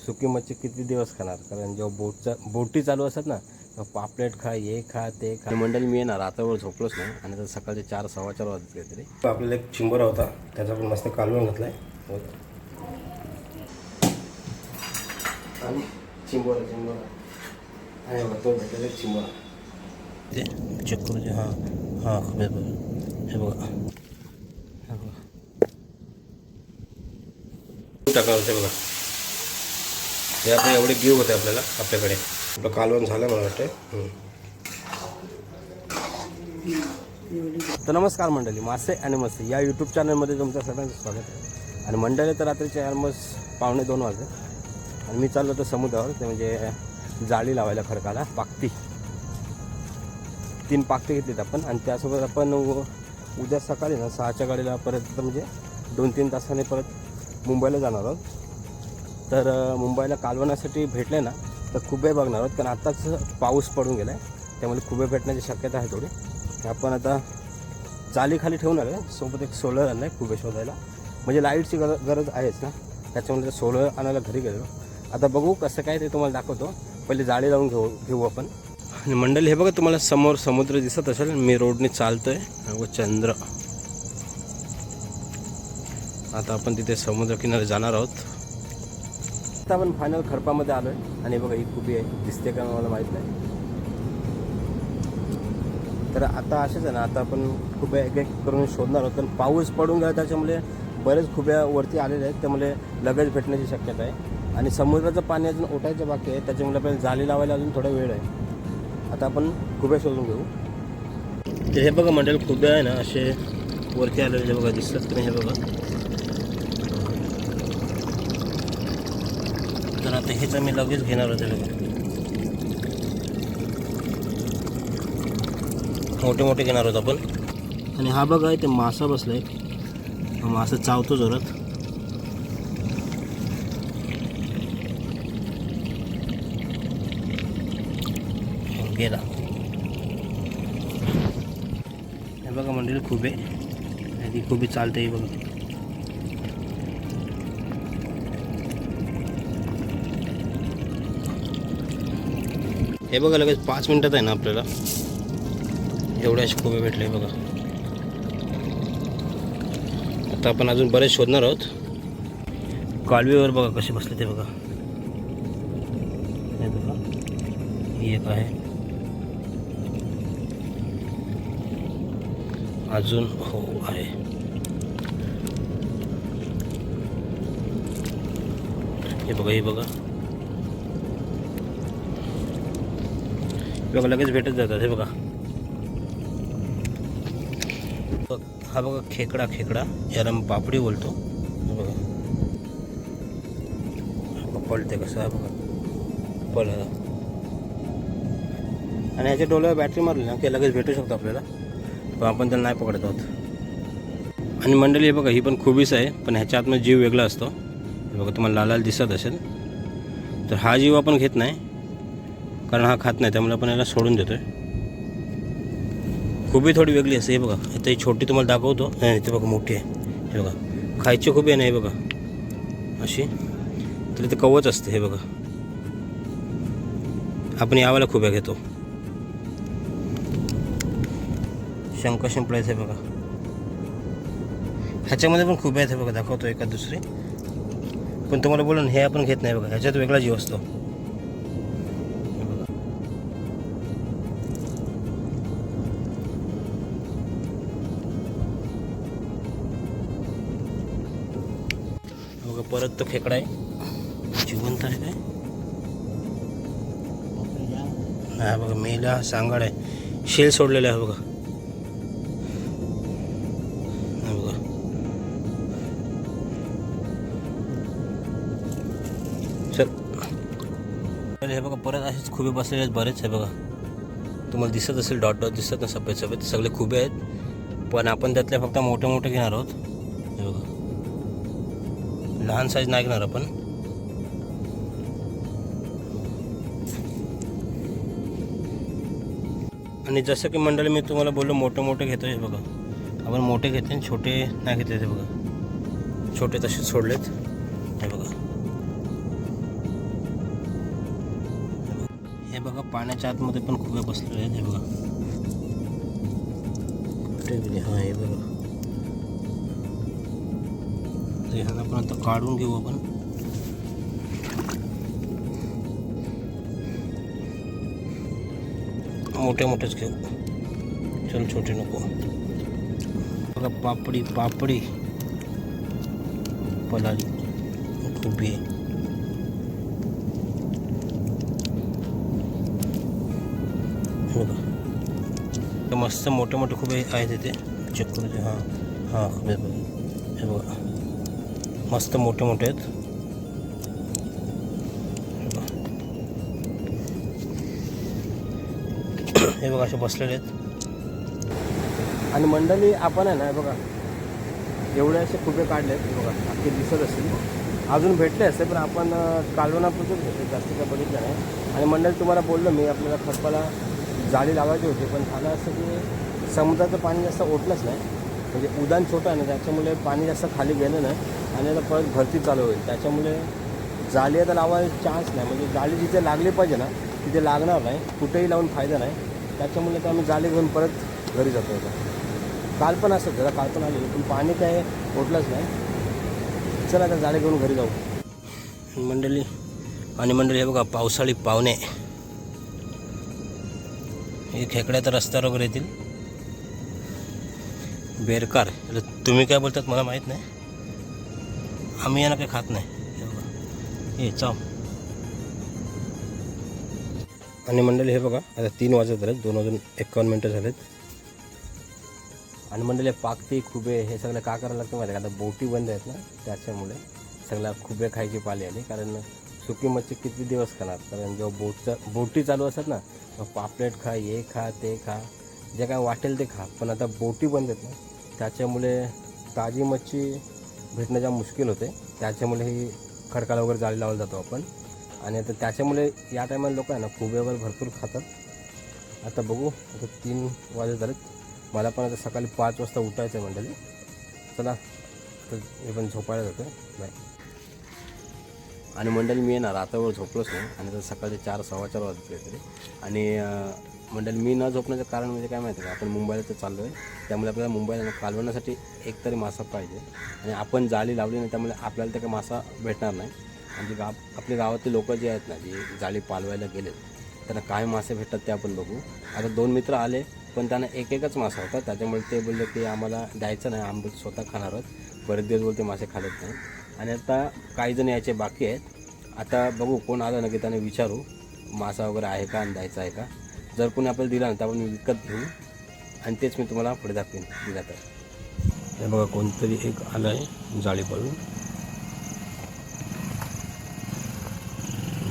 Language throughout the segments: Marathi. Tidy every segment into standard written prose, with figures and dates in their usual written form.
सुकी मच्छी किती दिवस खाणार, कारण जेव्हा बोटी चालू असतात ना, पापलेट खा, हे खा, ते खा. मंडळी मी येणार रात्रभर झोपलोच नाही, आणि तर सकाळचे 4 4:15 वाजत काहीतरी. आपल्याला एक चिंबोरा होता, त्याचा पण मस्त कालवून घातला आहे. आणि चिंबोरा आहे बघा, तो भेटेल एक चिंबोरा. ते चेक करू दे. हां हां, हे बघा टाकावं होते बघा. हे आता एवढे गिव होते आपल्याकडे. आपलं कालवण झालं मला वाटतं. तर नमस्कार मंडळी, मासे आणि मस्ती या यूट्यूब चॅनलमध्ये तुमचं सगळ्यांचं स्वागत आहे. आणि मंडळी तर रात्रीचे ऑलमोस्ट 1:45 वाजले, आणि मी चाललो होतो समुद्रावर, ते म्हणजे जाळी लावायला खडकाला. पाकती 3 पाकती घेतलीत आपण, आणि त्यासोबत आपण उद्या सकाळी ना 6च्या गाडीला परत, म्हणजे 2-3 तासाने परत मुंबईला जाणार आहोत. तर मुंबईला कालवण्यासाठी भेटले ना तर खुबे बघणार आहोत, कारण आत्ताच पाऊस पडून गेला आहे, त्यामुळे खुबे भेटण्याची शक्यता आहे थोडी. आपण आता जाळी खाली ठेवून आलो आहे. सोबत एक सोलर आणलं आहे खुबे शोधायला, म्हणजे लाईटची गरज आहेच ना, त्याच्यामुळे सोलर आणायला घरी गेलो. आता बघू कसं काय ते तुम्हाला दाखवतो. पहिले जाळी लावून घेऊ आपण. आणि मंडळी हे बघा, तुम्हाला समोर समुद्र दिसत असेल. मी रोडने चालतोय व चंद्र. आता आपण तिथे समुद्र किनारे जाणार आहोत. आता आपण फायनल खडपामध्ये आलो आहे, आणि बघा ही खुबी आहे, दिसते का मला माहीत नाही. तर आता असेच आहे ना, आता आपण खुब्या एक करून शोधणार आहोत, कारण पाऊस पडून गेला त्याच्यामुळे बरेच खुब्या वरती आलेल्या आहेत, त्यामुळे लगेच भेटण्याची शक्यता आहे. आणि समुद्राचं पाणी अजून ओटायचं बाकी आहे, त्याच्यामुळे आपल्याला जाळी लावायला अजून थोडा वेळ आहे. आता आपण खुब्या शोधून घेऊ. तर हे बघा मंडळी, खुब्या आहे ना असे वरती आलेले बघा, दिसतात की नाही हे बघा. तर आता हेच आम्ही लगेच घेणार होते बघा, मोठे मोठे घेणार आहोत आपण. आणि हा बघा इथे मासा बसलाय, मासा चावतो जोरात. गेला. हे बघा मंडळी खुबे, ती खुबी चालते बघा. हे बघा लगेच 5 मिनिटात आहे ना आपल्याला एवढे असे खुबे भेटले बघा. आता आपण अजून बरेच शोधणार आहोत. कालवीवर बघा कसे बसले ते बघा. हे बघा, ही एक आहे अजून. हो आहे. हे बघा, हे बघा लगेच भेटत जातात. हे बघा, हा बघा खेकडा, याला पापडी बोलतो. हे बघा पळते कसं आहे बघा, पळा. आणि ह्याच्या डोळ्यावर बॅटरी मारली ना की लगेच भेटू शकतो आपल्याला, पण आपण त्याला नाही पकडत आहोत. आणि मंडळी हे बघा, ही पण खुबीच आहे, पण ह्याच्या आतमध्ये जीव वेगळा असतो. हे बघा तुम्हाला लाल दिसत असेल. तर हा जीव आपण घेत नाही, कारण हा खात नाही, त्यामुळे आपण याला सोडून देतोय. खुबी थोडी वेगळी असते. हे बघा, इथे ही छोटी तुम्हाला दाखवतो. नाही, ते बघा मोठी आहे. हे बघा खायची खुबी आहे ना, हे बघा अशी. तर इथे कवच असते. हे बघा, आपण यावाला खुब्या घेतो. शंकर शिंपळायचं आहे बघा. ह्याच्यामध्ये पण खुबे आहेत. हे बघा दाखवतो एका दुसरी, पण तुम्हाला बोलून हे आपण घेत नाही बघा, ह्याच्यात वेगळा जीव असतो. बघा परत तो खेकडा आहे, जिवंत आहे काय. हा बघा मेला सांगाड आहे, शेल सोडलेला आहे बघा. बघा चल, हे बघा परत असेच खुबे बसलेले आहेत बरेच. हे बघा तुम्हाला दिसत असेल, डॉट डॉट दिसत ना, सफेद सफेद सगळे खुबे आहेत, पण आपण त्यातले फक्त मोठे मोठे घेणार आहोत. हे बघा, लहान साईज नाही घेणार आपण. आणि जसं की मंडळी मी तुम्हाला बोललो मोठे मोठे घेतो. हे बघा आपण मोठे घेतले, छोटे नाही घेतले. ते बघा छोटे तसेच सोडलेत. हे बघा हे बघा पाण्याच्या आतमध्ये पण खुबे बसलेले आहेत. हे बघा कुठे गेले. हां हे बघा. तर ह्याला पण आता काढून घेऊ आपण. मोठे मोठेच घेऊ, चल छोटे नको. बघा पापडी पापडी पलाली खुबी आहे. बघा मस्त मोठे मोठे खुबे आहेत इथे चिकूचे. हां हां खुबे बघा. हे बघा मस्त मोठे मोठे आहेत. हे बघा असे बसलेले आहेत. आणि मंडळी आपण आहे ना बघा एवढे असे खुबे काढले आहेत. बघा अख्खे दिसत असतील, अजून भेटले असते पण आपण कालवणापुरतच भेटले, जास्त काय बघितलं नाही. आणि मंडळी तुम्हाला बोललो मी आपल्याला खडपाला जाळी लावायची होती, पण झालं असं की समुद्राचं पाणी जास्त ओटलंच नाही. म्हणजे उदान छोटं आहे ना त्याच्यामुळे पाणी जास्त खाली गेलं नाही आणि आता परत भरती चालू होईल. त्याच्यामुळे जाळी आता लावायला चान्स नाही. म्हणजे जाळी जिथे लागली पाहिजे ना तिथे लागणार नाही, कुठेही लावून फायदा नाही. त्याच्यामुळे तर आम्ही जाळी घेऊन परत घरी जातो. काल पण असं जरा काल पण आले पण पाणी काय ओटलंच नाही. चला आता जाळी घेऊन घरी जाऊ मंडळी. आणि मंडळी हे बघा पावसाळी पाहुणे, हे खेकड्या तर रस्त्यावर वगैरे येतील. बेरकार तुम्ही काय बोलतात मला माहीत नाही, आम्ही यांना काही खात नाही. हे बघा हे चाव. आणि मंडळी हे बघा आता 3 वाजत झालेत, 2:51 झालेत. आणि मंडळी पाकती खुबे हे सगळं का करायला लागतं माहिती आहे का, आता बोटी बंद आहेत ना त्याच्यामुळे सगळ्या खुबे खायची पाळी आली. कारण सुकी मच्छी किती दिवस खाणार, कारण जेव्हा बोटी चालू असतात ना पापलेट खा, हे खा, ते खा, जे काय वाटेल ते खा. पण आता बोटी बंद आहेत ना त्याच्यामुळे ताजी मच्छी भेटणं जाम मुश्किल होते. त्याच्यामुळे ही खडकाला वगैरे जाळी लावायला जातो आपण. आणि आता त्याच्यामुळे या टायमाला लोक आहे ना खुबेवर भरपूर खातात. आता बघू, आता 3 वाजत झालेत. मला पण आता सकाळी 5 वाजता उठायचं आहे मंडळी. चला तर मी पण झोपायला जातो. बाय. आणि मंडळी मी येणार रात्रभर झोपलोच नाही आणि आता सकाळचे 4, 4:15 वाजले तरी. आणि मंडळी मी न झोपण्याचं कारण म्हणजे काय माहिती आहे का, आपण मुंबईला तर चाललो आहे त्यामुळे आपल्याला मुंबईला कालवण्यासाठी एकतरी मासा पाहिजे. आणि आपण जाळी लावली नाही त्यामुळे आपल्याला ते काही मासा भेटणार नाही. म्हणजे आपल्या गावातले लोक जे आहेत ना जे जाळी पालवायला गेले त्यांना काय मासे भेटतात ते आपण बघू. आता 2 मित्र आले पण त्यांना एकच मासा होता, त्याच्यामुळे ते बोलले की आम्हाला द्यायचं नाही, आम्ही स्वतः खाणार आहोत. बरेच दिवस बोलते मासे खालत नाही. आणि आता काही जण यायचे बाकी आहेत. आता बघू कोण आलं ना की त्याने विचारू मासा वगैरे आहे का आणि द्यायचा आहे का. जर कोणी आपल्याला दिला ना तर आपण विकत घेऊ आणि तेच मी तुम्हाला पुढे दाखवेन दिला तर. हे बघा कोणतरी एक आलं आहे जाळी पळून.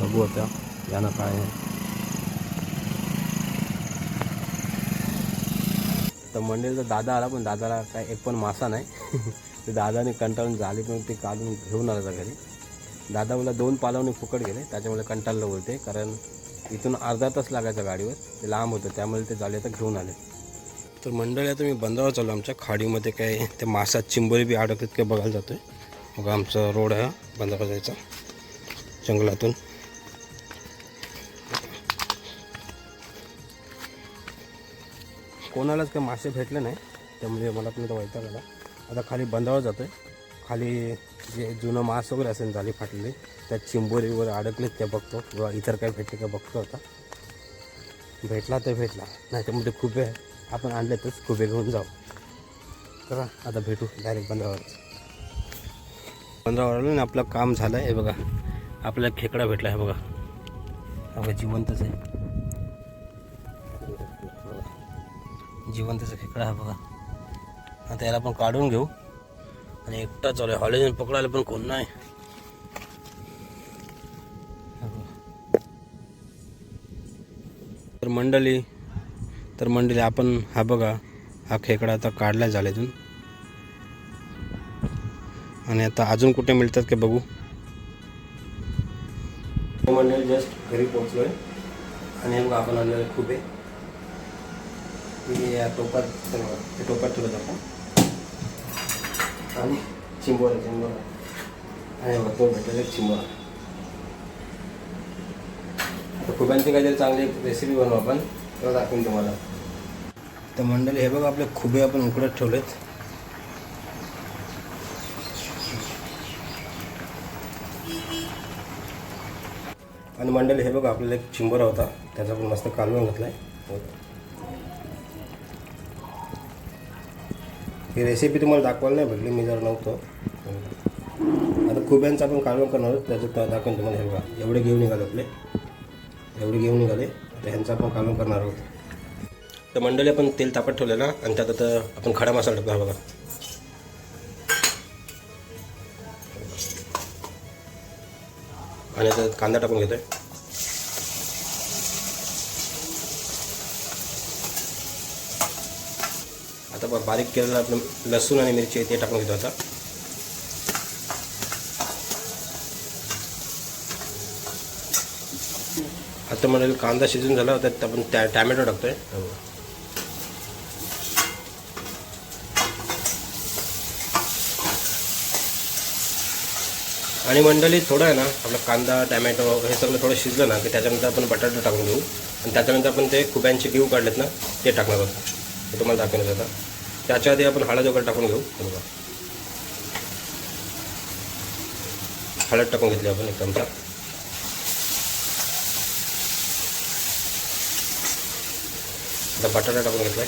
बघू आता यानं काय आहे. तर मंडळीचा दादा आला पण दादाला काय एक पण मासा नाही. ते दादाने कंटाळून झाली पण ते काढून घेऊन आला घरी. दादा मला 2 पालवणे फुकट गेले त्याच्यामुळे कंटाळलं बोलते, कारण इथून अर्धा तास लागायचा गाडीवर, ते लांब होतं त्यामुळे ते जाळे आता घेऊन आले. तर मंडळी आता मी बंधावर चालू आमच्या खाडीमध्ये काय ते मासा चिंबोरी बी अडकतात काय बघायला जातो आहे. मग आमचा रोड आहे बंधावर जायचा जंगलातून. कोणालाच काही मासे भेटले नाही त्यामुळे मला पण तो वैताग आला. आता खाली बंधावर जातो आहे. खाली जे जुनं मास वगैरे असेल जाळी फाटलेली त्यात चिंबोरी वगैरे अडकलेत त्या बघतो, किंवा इतर काय भेटते का बघतो. आता भेटला तर भेटला, नाही तर म्हणजे खुबे आपण आणलेतच, खुबे घेऊन जाऊ. चला आता भेटू डायरेक्ट बंधावरच. बंधावर आलो ना आपलं काम झालं आहे. हे बघा आपल्याला खेकडा भेटला आहे. बघा बघा जिवंतच आहे, जिवंतचा खेकडा हा बघा. आता याला आपण काढून घेऊ. आणि एकटा चालू आहे, हॉलेजून पकडायला पण कोण नाही. तर मंडळी आपण हा बघा हा खेकडा आता काढला जाळीतून. आणि आता अजून कुठे मिळतात का बघू. मंडळी जस्ट घरी पोहोचलोय आणि हे बघा आपण आणलेले खुबे या टोपात ठेवत आपण. आणि चिंबोरा आणि तो भेटेल एक चिंबोरा. आता खुब्यांची काहीतरी चांगली रेसिपी बनवू आपण, तेव्हा दाखवून तुम्हाला. तर मंडळी हे बघा आपले खुबे आपण उकडत ठेवलेत. आणि मंडळी हे बघा आपल्याला एक चिंबोरा होता, त्याचा पण मस्त कालवून घातला आहे. ही रेसिपी तुम्हाला दाखवायला नाही भेटली, मी जर नव्हतो. आता खुब्यांचं आपण कालवण करणार आहोत, त्याच्यात दाखवून तुम्हाला. हे बघा एवढे घेऊन निघाले आपले, एवढे घेऊन निघाले. तर ह्यांचं आपण कालवण करणार आहोत. तर मंडळी आपण तेल तापत ठेवलेलं आणि त्यात आता आपण खडा मसाला टाकला. बघा आणि त्यात कांदा टाकून घेतोय. आता बारीक केलेलं आपलं लसूण आणि मिरची ते टाकून घेतो. आता म्हणाल कांदा शिजून झाला, त्यात आपण टॅमॅटो टाकतोय. आणि मंडळी थोडं आहे ना आपला कांदा टॅमॅटो हे सगळं थोडं शिजलं ना की त्याच्यानंतर आपण बटाटा टाकून घेऊ आणि त्याच्यानंतर आपण ते खुब्यांचे गिव काढलेत ना ते टाकणार आहोत. हे तुम्हाला दाखवण्यात आता. त्याच्या आधी आपण हळद वगैरे टाकून घेऊ. बघा हळद टाकून घेतली आपण एक चमचा. आता बटाटा टाकून घेतलाय.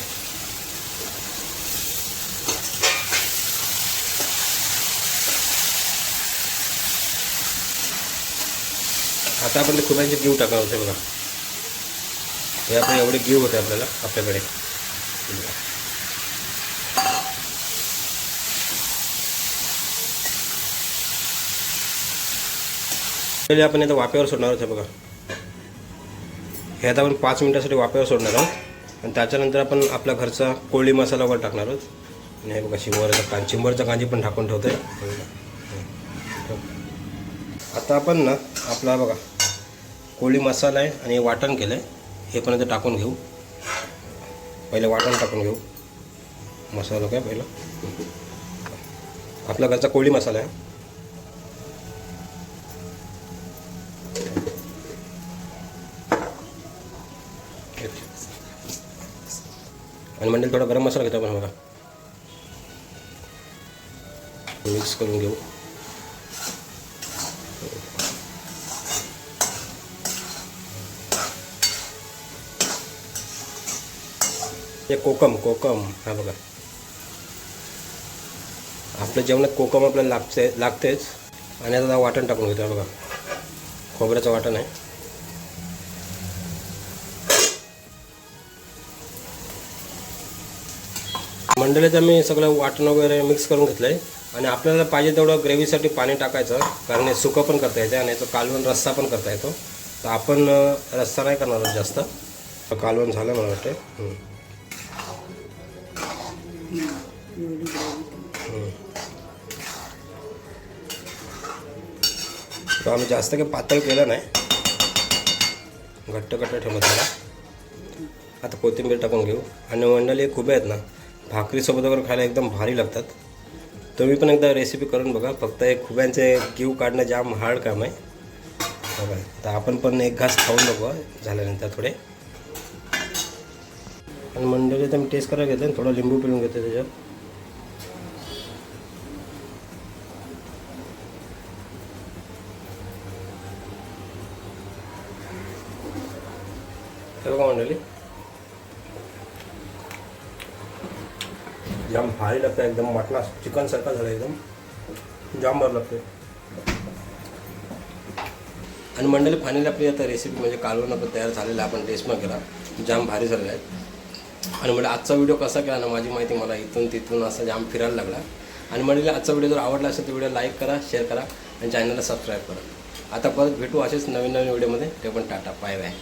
आता आपण ते खुब्यांचे गिव टाकणार होते. बघा हे आपले एवढे गिव होते आपल्याला आपल्याकडे. पहिले आपण आता वाफेवर सोडणार आहोत. बघा हे आता आपण 5 मिनिटासाठी वाफेवर सोडणार आहोत आणि त्याच्यानंतर आपण आपला घरचा कोळी मसाला वगैरे टाकणार आहोत. आणि हे बघा चिंबरचा कांजी पण टाकून ठेवतोय. आता आपण ना आपला बघा कोळी मसाला आहे आणि वाटण केलं आहे, हे पण आता टाकून घेऊ. पहिले वाटण टाकून घेऊ. मसाला काय पहिला आपला घरचा कोळी मसाला आहे. आणि म्हणजे थोडा गरम मसाला घेतो आपण. बघा मिक्स करून घेऊ. हे कोकम हा बघा आपल्या जेवणात कोकम आपल्याला लागतेच. आणि आता वाटण टाकून घेतो. बघा खोबऱ्याचं वाटण आहे. मंडळीचं मी सगळं वाटण वगैरे मिक्स करून घेतलं आहे. आणि आपल्याला पाहिजे तेवढं ग्रेव्हीसाठी पाणी टाकायचं, कारण हे सुकं पण करता येतं आणि याचं कालवण रस्सा पण करता येतो. तर आपण रस्सा नाही करणार जास्त. कालवण झालं मला वाटतं. तर आम्ही जास्त काही पातळ केलं नाही, घट्ट ठेवलं त्याला. आता कोथिंबीर टाकून घेऊ. आणि मंडळी खूप आहेत ना भाकरीसोबत वगैरे खायला एकदम भारी लागतात. तुम्ही पण एकदा रेसिपी करून बघा. फक्त एक खुब्यांचे गिव काढणं जाम हार्ड काम आहे. बघा तर आपण पण एक घास खाऊन बघू झाल्यानंतर थोडे. आणि मंडळी तर मी टेस्ट करायला घेते, थोडं लिंबू पिळून घेते त्याच्यात. हे बघा मंडळी जाम भारी लागतं, एकदम मटणा चिकन सारखा झाला, एकदम जाम भारी लागते. आणि मंडळी फायनली आपली आता रेसिपी म्हणजे कालवण आपलं तयार झालेलं आहे. आपण टेस्ट पण केला, जाम भारी झालेला आहे. आणि म्हणजे आजचा व्हिडिओ कसा केला ना माझी माहिती मला इथून तिथून असं जाम फिरायला लागला. आणि म्हणजे आजचा व्हिडिओ जर आवडला असेल तर व्हिडिओ लाईक करा, शेअर करा आणि चॅनलला सबस्क्राईब करा. आता परत भेटू असेच नवीन व्हिडिओमध्ये. ते पण टाटा बाय बाय.